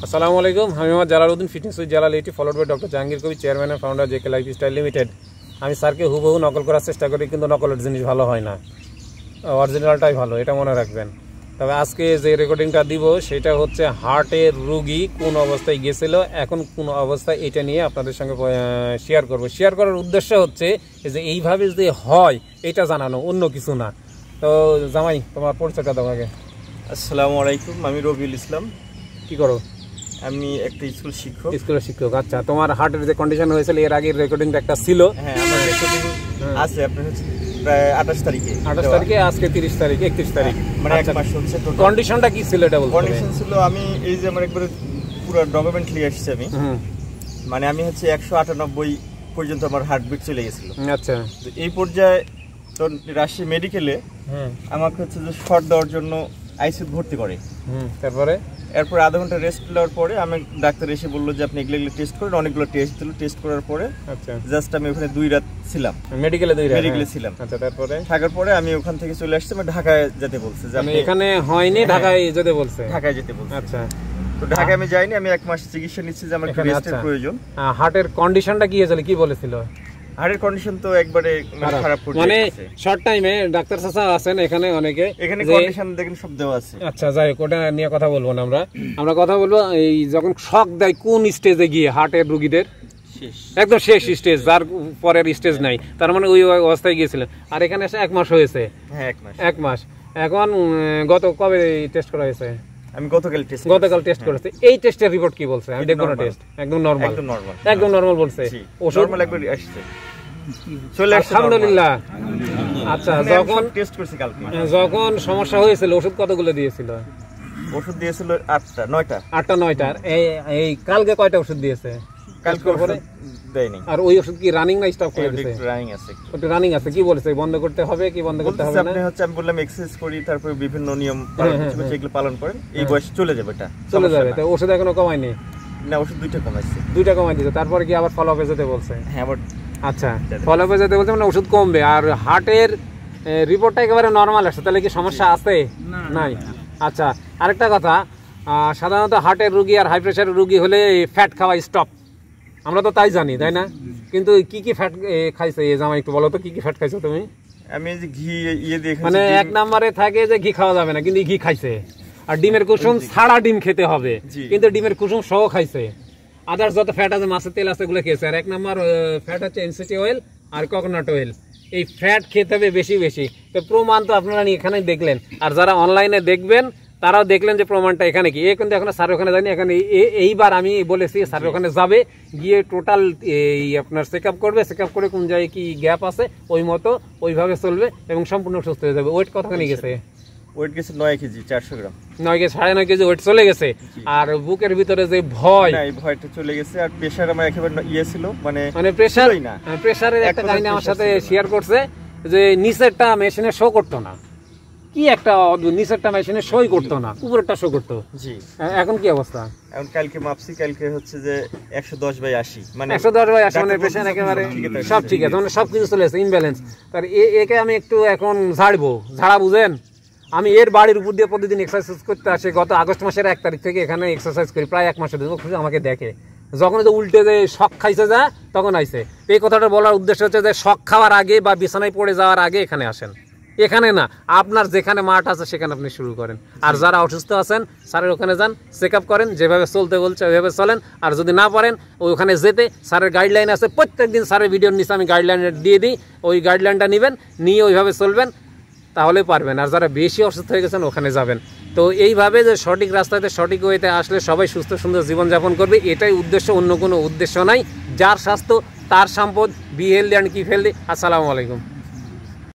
আসসালামু আলাইকুম। আমি আমার জালালউদ্দিন, ফিটনেস উইথ জালাল এটি, followed by doctor Jahangir Kabir, chairman and founder JK lifestyle limited. আমি স্যারকে হুবহু নকল করার চেষ্টা করি, কিন্তু নকলের জিনিস ভালো হয় না, অরিজিনালটাই ভালো, এটা মনে রাখবেন। তবে আজকে যে রেকর্ডিংটা দিব সেটা হচ্ছে হার্টের রুগী কোন অবস্থায় গেছিল, এখন কোন অবস্থায়, এটা নিয়ে আপনাদের সঙ্গে শেয়ার করব। শেয়ার করার উদ্দেশ্য হচ্ছে যে এইভাবে যে হয় এটা জানানো, অন্য কিছু না। তো জামাই, তোমার পরিচয়টা দাও আগে। আসসালামু আলাইকুম, আমি রবিউল ইসলাম। কি করো? আমি একটা স্কুলের শিক্ষক। আচ্ছা, তোমার হার্টের যে কন্ডিশন হয়েছিল এর আগের রেকর্ডিংটা একটা ছিল। হ্যাঁ, আমার রেকর্ডিং আছে আপনার হচ্ছে প্রায় 28 তারিখে। আজকে 30 তারিখ, 31 তারিখ, মানে এক মাস হচ্ছে। কন্ডিশনটা কি ছিল এটা বলতে? কন্ডিশন ছিল, আমি এই যে আমার একবারে পুরো ডকুমেন্ট নিয়ে আসছি আমি। মানে আমি হচ্ছে 198 পর্যন্ত আমার হার্টবিট চলে গেছিল। আচ্ছা, তো এই পর্যায়ে তো রাজশাহী মেডিকেলে আমাকে হচ্ছে যে শর্ট দেওয়ার জন্য আইসিইউ ভর্তি করে। তারপরে এরপর আধা ঘন্টা রেস্ট নেওয়ার পরে আমি ডাক্তার এসে বললো যে আপনি এগুলো টেস্ট করেন। অনেকগুলো টেস্ট দিল। টেস্ট করার পরে আচ্ছা, জাস্ট আমি ওখানে 2 রাত ছিলাম মেডিকেলে ছিলাম। আচ্ছা, তারপরে থাকার পরে আমি ওখান থেকে চলে আসছি। আমি ঢাকায় যেতে বলছে, যে আমি এখানে হয়নি, ঢাকায় যেতে বলছে। ঢাকায় যেতে বলছে। আচ্ছা, তো ঢাকায় আমি যাইনি, আমি 1 মাস চিকিৎসা নিচ্ছি, যে আমার রেস্টের প্রয়োজন। হার্টের কন্ডিশনটা কি হয়েছিল, কি বলেছিল? হার্টের কন্ডিশন তো একবারে খারাপ, মানে শর্ট টাইমে ডাক্তার চাচা আছেন এখানে অনেকে, এখানে কন্ডিশন দেখেন সব দেওয়া আছে। আচ্ছা, যাই হোক, ওটা নিয়ে কথা বলবো না। আমরা কথা বলবো এই যখন শক দেয় কোন স্টেজে গিয়ে হার্টের রোগীদের, একদম শেষ স্টেজ, যার পরের স্টেজ নাই, তার মানে ওই অবস্থায় গিয়েছিলেন। আর এখানে এসে 1 মাস হয়েছে। হ্যাঁ, 1 মাস। এখন গত কবে টেস্ট করা হয়েছে? আমি গতকাল টেস্ট করেছি। এই টেস্টের রিপোর্ট কি বলছে? আমি দেখব না। টেস্ট একদম নরমাল বলছে। ওষুধ একবার আসছে, চলে আসছে, আলহামদুলিল্লাহ। আচ্ছা, যখন টেস্ট করছি কালকে, যখন সমস্যা হয়েছিল ওষুধ কতগুলো দিয়েছিল? ওষুধ দিয়েছিল 8টা 9টা। এই কালকে কয়টা ওষুধ দিয়েছে? কালকে পরে দেয়নি। আর ওই ওষুধ কি রানিং না স্টপ করে দিয়েছে? রানিং আছে। ওটা রানিং আছে। কি বলেছে, বন্ধ করতে হবে কি বন্ধ করতে হবে না? আপনি হচ্ছে, আমি বললাম এক্সারসাইজ করি, তারপর বিভিন্ন নিয়ম পালন করতে, যেগুলো পালন করেন এই বয়স চলে যাবে, এটা চলে যাবে। তো ওষুধ এখনো কমায়নি? না, ওষুধ 2টা কমাইছে। 2টা কমাই দিয়েছে। তারপরে কি আবার ফলো আপে যেতে বলছে? হ্যাঁ, আবার। আচ্ছা, ফলো আপে যেতে বলছে, মানে ওষুধ কমবে। আর হার্টের রিপোর্টটা একেবারে নরমাল আসছে, তাহলে কি সমস্যা আছে? নাই। আচ্ছা, আরেকটা কথা, সাধারণত হার্টের রুগী আর হাই প্রেশারের রুগী হলে ফ্যাট খাওয়া স্টপ, আমরা তো তাই জানি, তাই না? কিন্তু কি কি ফ্যাট খাইছে এই জামাই, একটু বলো তো কি কি ফ্যাট খাইছো তুমি? আমি যে ঘি দিয়ে, মানে 1 নম্বরে থাকে যে ঘি খাওয়া যাবে না, কিন্তু ঘি খাইছে। আর ডিমের কুসুম ছাড়া ডিম খেতে হবে, কিন্তু ডিমের কুসুম সহ খাইছে। আদার্স যত ফ্যাট আছে, মাছের তেল আছে, ওগুলো খেয়েছে। আর 1 নম্বর ফ্যাট হচ্ছে এনসিটি অয়েল আর কোকোনাট অয়েল। এই ফ্যাট খেতে হবে বেশি বেশি। তো প্রমাণ তো আপনারা এখানে দেখলেন, আর যারা অনলাইনে দেখবেন তারাও দেখলেন যে প্রমাণটা এখানে কি। কিন্তু এখন স্যার ওখানে যায়নি, এখানে এইবার আমি বলেছি স্যার ওখানে যাবে, গিয়ে টোটাল এই আপনার চেক আপ করবে, চেক আপ করে কোন জায়গায় কি গ্যাপ আছে ওই মতো ওইভাবে চলবে এবং সম্পূর্ণ সুস্থ হয়ে যাবে। ওয়েট কতখানি গেছে? ওয়েট গেছে 9 কেজি 400 গ্রাম। 9 কেজি 9.5 কেজি ওয়েট চলে গেছে। আর বুকের ভিতরে যে ভয়, এই ভয়টা চলে গেছে। আর প্রেসার আমার একেবারে ছিল, মানে প্রেসারই না। প্রেসারের একটা কাহিনী আমার সাথে শেয়ার করছে, যে নিচেরটা মেশিনে শো করতো না, কি একটা নিচেরটা মেশিনে শোই করতো না, উপরেরটা শো করতো। জি, এখন কি অবস্থা? এখন কালকে মাপছি, কালকে হচ্ছে যে 110/80, মানে 110/80, মানে পেশেন্ট একেবারে সব ঠিক আছে, মানে সবকিছু চলে আসে ইমব্যালেন্স। তার একে আমি একটু এখন ঝাড়া বুঝেন। আমি এর বাড়ির উপর দিয়ে প্রতিদিন এক্সারসাইজ করতে আসি। গত আগস্ট মাসের 1 তারিখ থেকে এখানে এক্সারসাইজ করি, প্রায় 1 মাসের জন্য। আমাকে দেখে যখন যে উল্টে যে শক খাইছে যা, তখন আইছে। এই কথাটা বলার উদ্দেশ্য হচ্ছে যে শক খাওয়ার আগে বা বিছানায় পড়ে যাওয়ার আগে এখানে আসেন। এখানে না, আপনার যেখানে মাঠ আছে সেখানে আপনি শুরু করেন। আর যারা অসুস্থ আছেন স্যারের ওখানে যান, চেক আপ করেন, যেভাবে চলতে বলছে ওইভাবে চলেন। আর যদি না পারেন ওখানে যেতে স্যারের গাইডলাইন আছে, প্রত্যেকদিন স্যারের ভিডিওর নিচে আমি গাইডলাইন দিয়ে দিই, ওই গাইডলাইনটা নেবেন, নিয়ে ওইভাবে চলবেন, তাহলে পারবেন। আর যারা বেশি অসুস্থ হয়ে গেছেন ওখানে যাবেন। তো এইভাবে যে সঠিক রাস্তাতে সঠিক ওয়েতে আসলে সবাই সুস্থ সুন্দর জীবনযাপন করবে, এটাই উদ্দেশ্য, অন্য কোনো উদ্দেশ্য নাই। যার স্বাস্থ্য তার সম্পদ। Be healthy and keep healthy. আসসালামু আলাইকুম।